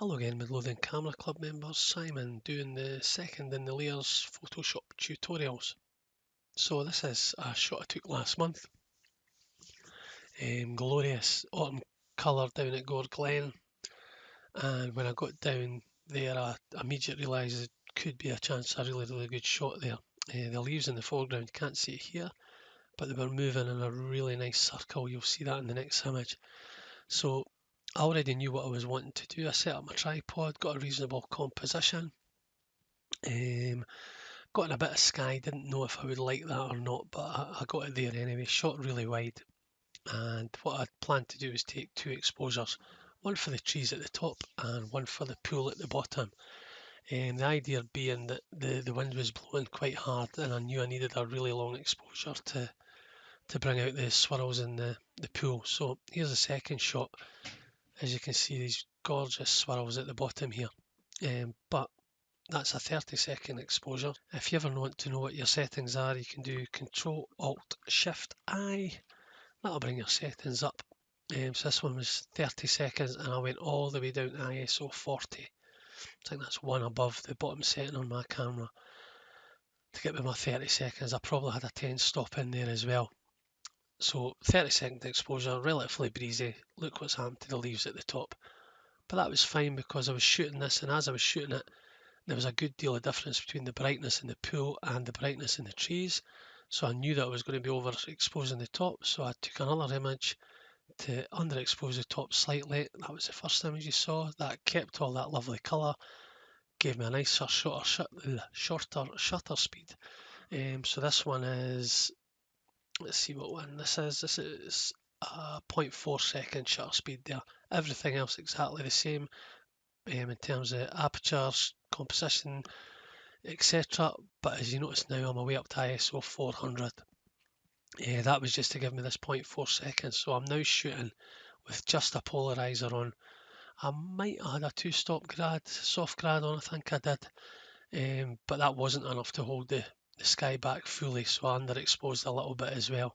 Hello again, Midlothian Camera Club members. Simon doing the second in the layers Photoshop tutorials. So this is a shot I took last month. Glorious autumn colour down at Gore Glen, and when I got down there I immediately realised it could be a chance of a really good shot there. The leaves in the foreground, can't see it here, but they were moving in a really nice circle. You'll see that in the next image. So I already knew what I was wanting to do. I set up my tripod, got a reasonable composition. Got in a bit of sky, didn't know if I would like that or not, but I got it there anyway. Shot really wide, and what I planned to do was take two exposures, one for the trees at the top and one for the pool at the bottom. And the idea being that the wind was blowing quite hard, and I knew I needed a really long exposure to bring out the swirls in the pool. So here's the second shot. As you can see, these gorgeous swirls at the bottom here. But that's a 30-second exposure. If you ever want to know what your settings are, you can do Control Alt Shift I. That'll bring your settings up. So this one was 30 seconds and I went all the way down to ISO 40. I think that's one above the bottom setting on my camera. To get me my 30 seconds, I probably had a 10 stop in there as well. So 30-second exposure, relatively breezy. Look what's happened to the leaves at the top. But that was fine because I was shooting this, and as I was shooting it, there was a good deal of difference between the brightness in the pool and the brightness in the trees. So I knew that I was going to be overexposing the top. So I took another image to underexpose the top slightly. That was the first image you saw. That kept all that lovely colour, gave me a nicer shorter shutter speed. So this one is, let's see what one this is. This is a 0.4 second shutter speed there. Everything else exactly the same in terms of apertures, composition, etc. But as you notice now, I'm away up to ISO 400. That was just to give me this 0.4 seconds. So I'm now shooting with just a polarizer on. I might have had a two-stop soft grad on, I think I did. But that wasn't enough to hold the sky back fully, so I underexposed a little bit as well.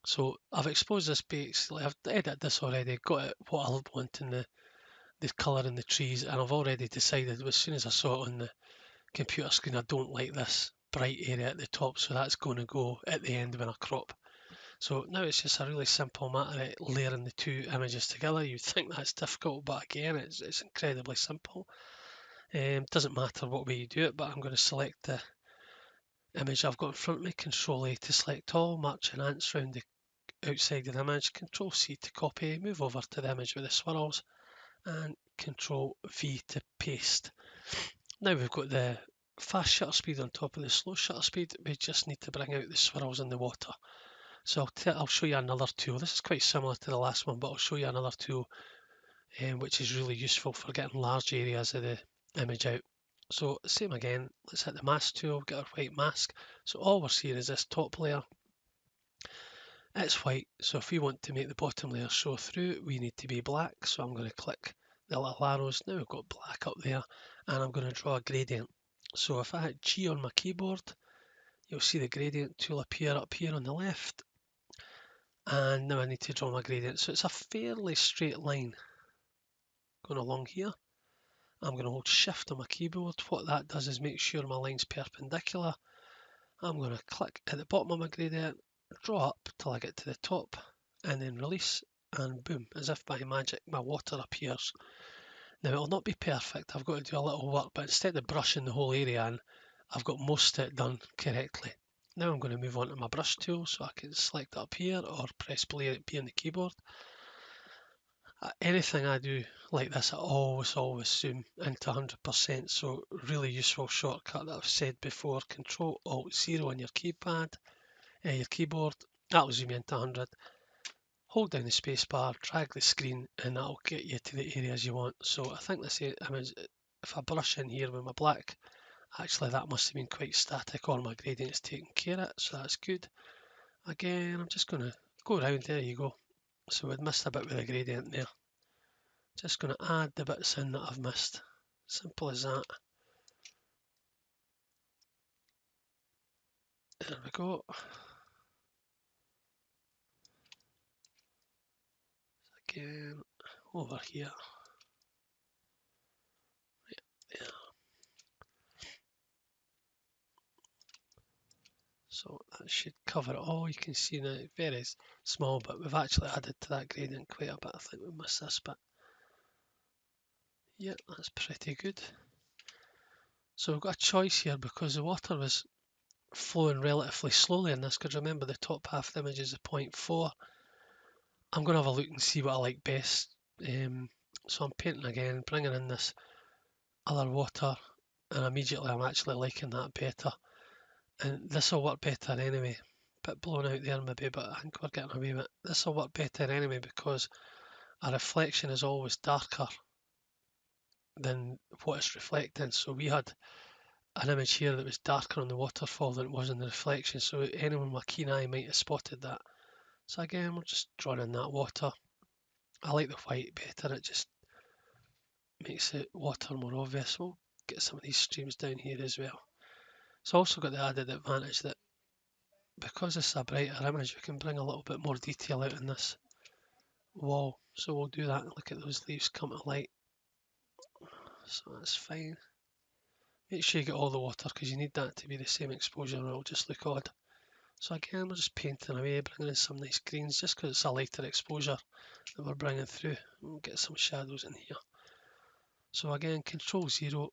So I've exposed this basically, I've edited this already, got it what I want in the colour in the trees, and I've already decided as soon as I saw it on the computer screen, I don't like this bright area at the top, so that's going to go at the end when I crop. So now it's just a really simple matter of layering the two images together. You'd think that's difficult, but again, it's incredibly simple. Doesn't matter what way you do it, but I'm going to select the image I've got in front of me, Control A to select all, marching ants round the outside of the image, Control C to copy, move over to the image with the swirls, and Control V to paste. Now we've got the fast shutter speed on top of the slow shutter speed. We just need to bring out the swirls in the water. So I'll show you another tool. This is quite similar to the last one, but I'll show you another tool which is really useful for getting large areas of the image out. So same again, let's hit the mask tool, get our white mask. So all we're seeing is this top layer. It's white, so if we want to make the bottom layer show through, we need to be black. So I'm going to click the little arrows. Now we've got black up there, and I'm going to draw a gradient. So if I hit G on my keyboard, you'll see the gradient tool appear up here on the left. And now I need to draw my gradient. So it's a fairly straight line going along here. I'm going to hold Shift on my keyboard. What that does is make sure my line's perpendicular. I'm going to click at the bottom of my gradient, draw up till I get to the top, and then release, and boom, as if by magic, my water appears. Now it'll not be perfect, I've got to do a little work, but instead of brushing the whole area in, I've got most of it done correctly. Now I'm going to move on to my brush tool, so I can select up here or press B on the keyboard. Anything I do like this, I always zoom into 100%. So really useful shortcut that I've said before. Control Alt 0 on your keypad, your keyboard. That'll zoom into 100. Hold down the space bar, drag the screen, and that'll get you to the areas you want. So I think this image, if I brush in here with my black, actually that must have been quite static, or my gradient's taken care of it, so that's good. Again, I'm just going to go around, there you go. So we'd missed a bit with the gradient there. Just going to add the bits in that I've missed. Simple as that. There we go. Again, over here. that should cover it all. You can see now very small, but we've actually added to that gradient quite a bit. I think we missed this bit. Yeah, that's pretty good. So we've got a choice here because the water was flowing relatively slowly in this, because remember the top half of the image is a 0.4. I'm going to have a look and see what I like best. So I'm painting again, bringing in this other water, and immediately I'm actually liking that better. And this will work better anyway. Bit blown out there maybe, but I think we're getting away with it. This will work better anyway because a reflection is always darker than what it's reflecting. So we had an image here that was darker on the waterfall than it was in the reflection. So anyone with a keen eye might have spotted that. So again, we're just drawing in that water. I like the white better. It just makes the water more obvious. We'll get some of these streams down here as well. It's also got the added advantage that because it's a brighter image, we can bring a little bit more detail out in this wall. So we'll do that and look at those leaves come to light. So that's fine. Make sure you get all the water because you need that to be the same exposure or it'll just look odd. So again, we're just painting away, bringing in some nice greens just because it's a lighter exposure that we're bringing through. We'll get some shadows in here. So again, Control 0,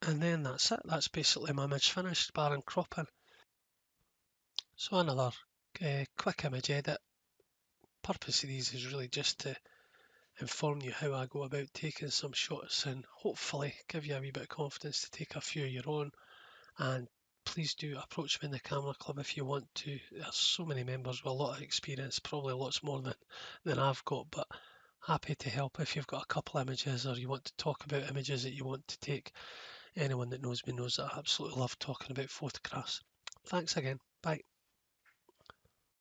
and then that's it. That's basically my image finished, barring cropping. So another quick image edit. Purpose of these is really just to inform you how I go about taking some shots and hopefully give you a wee bit of confidence to take a few of your own. And please do approach me in the camera club if you want to. There's so many members with a lot of experience, probably lots more than I've got, but happy to help if you've got a couple images or you want to talk about images that you want to take. Anyone that knows me knows that I absolutely love talking about photographs. Thanks again. Bye.